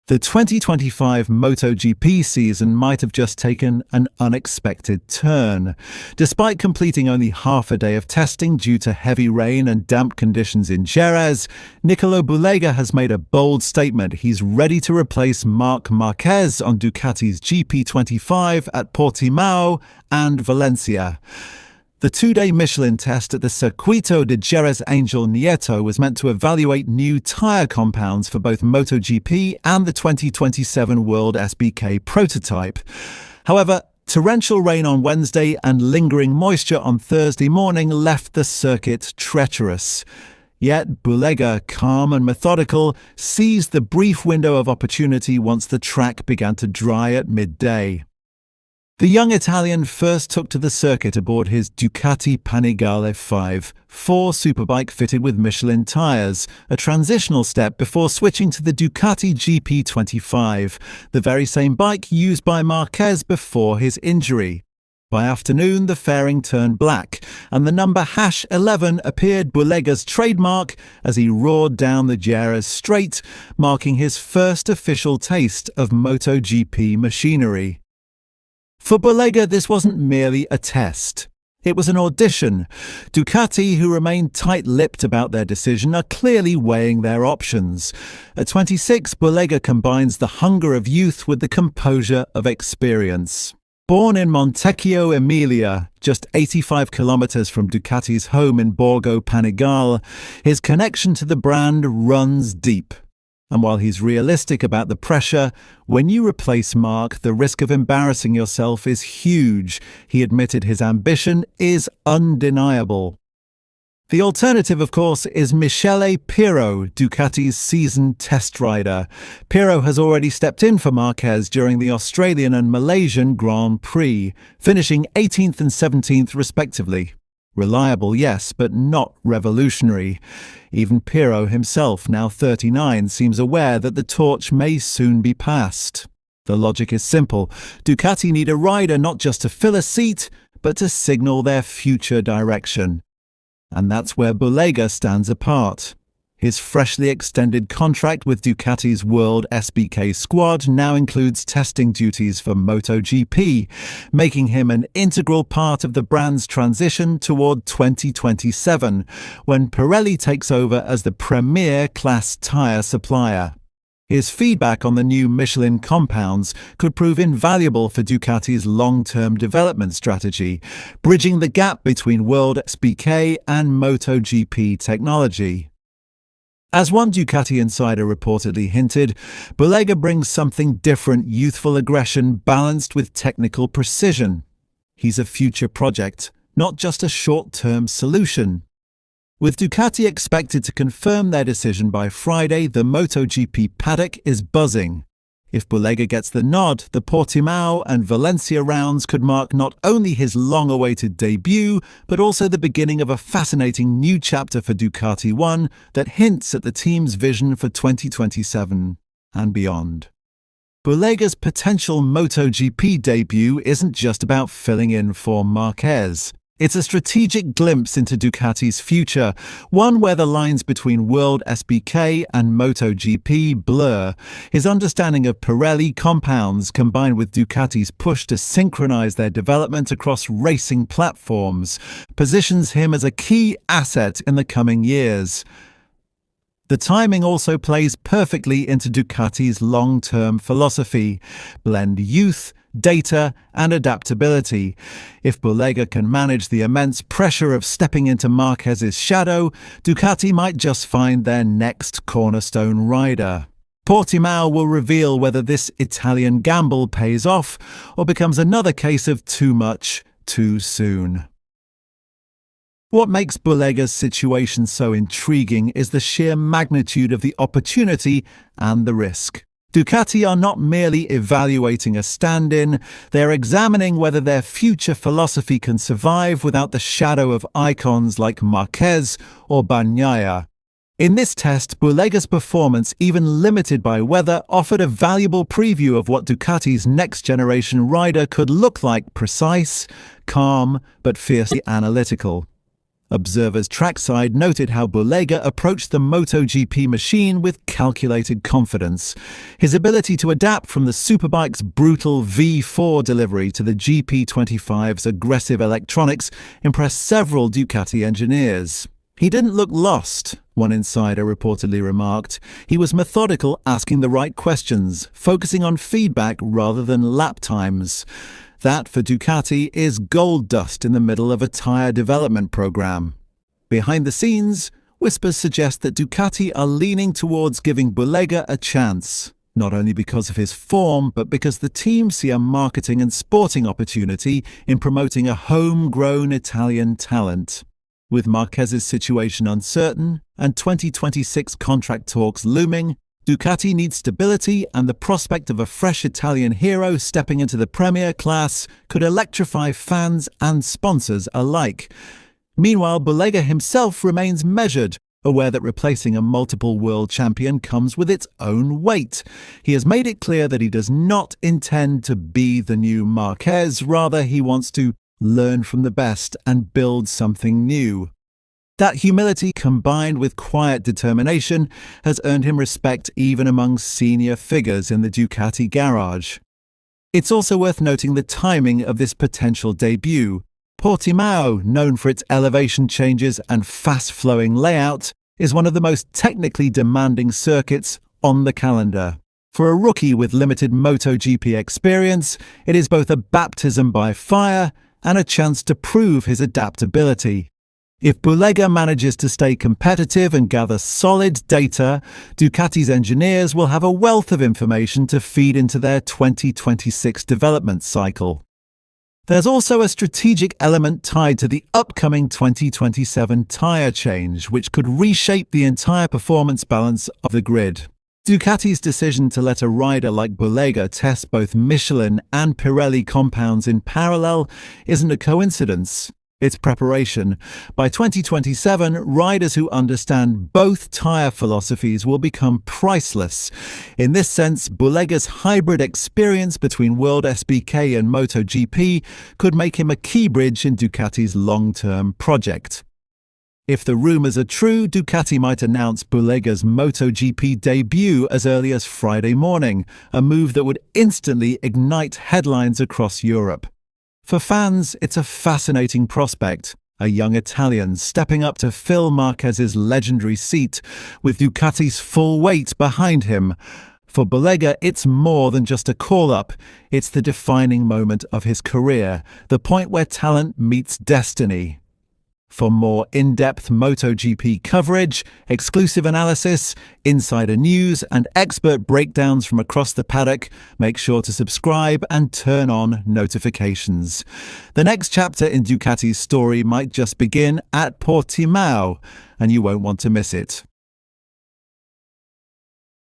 The 2025 MotoGP season might have just taken an unexpected turn. Despite completing only half a day of testing due to heavy rain and damp conditions in Jerez, Nicolo Bulega has made a bold statement. He's ready to replace Marc Marquez on Ducati's GP25 at Portimao and Valencia. The two-day Michelin test at the Circuito de Jerez Angel Nieto was meant to evaluate new tyre compounds for both MotoGP and the 2027 World SBK prototype. However, torrential rain on Wednesday and lingering moisture on Thursday morning left the circuit treacherous. Yet Boulega, calm and methodical, seized the brief window of opportunity once the track began to dry at midday. The young Italian first took to the circuit aboard his Ducati Panigale 5, 4 superbike fitted with Michelin tyres, a transitional step before switching to the Ducati GP25, the very same bike used by Marquez before his injury. By afternoon, the fairing turned black, and the number #11 appeared Boulega's trademark as he roared down the Jerez straight, marking his first official taste of MotoGP machinery. For Boulega, this wasn't merely a test. It was an audition. Ducati, who remained tight-lipped about their decision, are clearly weighing their options. At 26, Boulega combines the hunger of youth with the composure of experience. Born in Montecchio, Emilia, just 85 kilometers from Ducati's home in Borgo Panigale, his connection to the brand runs deep. And while he's realistic about the pressure, when you replace Marc, the risk of embarrassing yourself is huge. He admitted his ambition is undeniable. The alternative, of course, is Michele Pirro, Ducati's seasoned test rider. Pirro has already stepped in for Marquez during the Australian and Malaysian Grand Prix, finishing 18th and 17th respectively. Reliable, yes, but not revolutionary. Even Pirro himself, now 39, seems aware that the torch may soon be passed. The logic is simple. Ducati need a rider not just to fill a seat, but to signal their future direction. And that's where Boulega stands apart. His freshly extended contract with Ducati's World SBK squad now includes testing duties for MotoGP, making him an integral part of the brand's transition toward 2027, when Pirelli takes over as the premier class tyre supplier. His feedback on the new Michelin compounds could prove invaluable for Ducati's long-term development strategy, bridging the gap between World SBK and MotoGP technology. As one Ducati insider reportedly hinted, Boulega brings something different: youthful aggression balanced with technical precision. He's a future project, not just a short-term solution. With Ducati expected to confirm their decision by Friday, the MotoGP paddock is buzzing. If Boulega gets the nod, the Portimao and Valencia rounds could mark not only his long-awaited debut, but also the beginning of a fascinating new chapter for Ducati One that hints at the team's vision for 2027 and beyond. Boulega's potential MotoGP debut isn't just about filling in for Marquez. It's a strategic glimpse into Ducati's future, one where the lines between World SBK and MotoGP blur. His understanding of Pirelli compounds, combined with Ducati's push to synchronize their development across racing platforms, positions him as a key asset in the coming years. The timing also plays perfectly into Ducati's long-term philosophy: blend youth, data, and adaptability. If Boulega can manage the immense pressure of stepping into Marquez's shadow, Ducati might just find their next cornerstone rider. Portimao will reveal whether this Italian gamble pays off or becomes another case of too much, too soon. What makes Boulega's situation so intriguing is the sheer magnitude of the opportunity and the risk. Ducati are not merely evaluating a stand-in, they're examining whether their future philosophy can survive without the shadow of icons like Marquez or Bagnaia. In this test, Boulega's performance, even limited by weather, offered a valuable preview of what Ducati's next-generation rider could look like: precise, calm, but fiercely analytical. Observers trackside noted how Boulega approached the MotoGP machine with calculated confidence. His ability to adapt from the Superbike's brutal V4 delivery to the GP25's aggressive electronics impressed several Ducati engineers. "He didn't look lost," one insider reportedly remarked. "He was methodical, asking the right questions, focusing on feedback rather than lap times." That, for Ducati, is gold dust in the middle of a tyre development program. Behind the scenes, whispers suggest that Ducati are leaning towards giving Boulega a chance, not only because of his form, but because the team see a marketing and sporting opportunity in promoting a homegrown Italian talent. With Marquez's situation uncertain and 2026 contract talks looming, Ducati needs stability, and the prospect of a fresh Italian hero stepping into the Premier class could electrify fans and sponsors alike. Meanwhile, Boulega himself remains measured, aware that replacing a multiple world champion comes with its own weight. He has made it clear that he does not intend to be the new Marquez, rather he wants to learn from the best and build something new. That humility, combined with quiet determination, has earned him respect even among senior figures in the Ducati garage. It's also worth noting the timing of this potential debut. Portimao, known for its elevation changes and fast-flowing layout, is one of the most technically demanding circuits on the calendar. For a rookie with limited MotoGP experience, it is both a baptism by fire and a chance to prove his adaptability. If Boulega manages to stay competitive and gather solid data, Ducati's engineers will have a wealth of information to feed into their 2026 development cycle. There's also a strategic element tied to the upcoming 2027 tyre change, which could reshape the entire performance balance of the grid. Ducati's decision to let a rider like Boulega test both Michelin and Pirelli compounds in parallel isn't a coincidence. It's preparation. By 2027, riders who understand both tyre philosophies will become priceless. In this sense, Boulega's hybrid experience between World SBK and MotoGP could make him a key bridge in Ducati's long-term project. If the rumours are true, Ducati might announce Boulega's MotoGP debut as early as Friday morning, a move that would instantly ignite headlines across Europe. For fans, it's a fascinating prospect, a young Italian stepping up to fill Marquez's legendary seat, with Ducati's full weight behind him. For Boulega, it's more than just a call-up, it's the defining moment of his career, the point where talent meets destiny. For more in-depth MotoGP coverage, exclusive analysis, insider news, and expert breakdowns from across the paddock, make sure to subscribe and turn on notifications. The next chapter in Ducati's story might just begin at Portimao, and you won't want to miss it.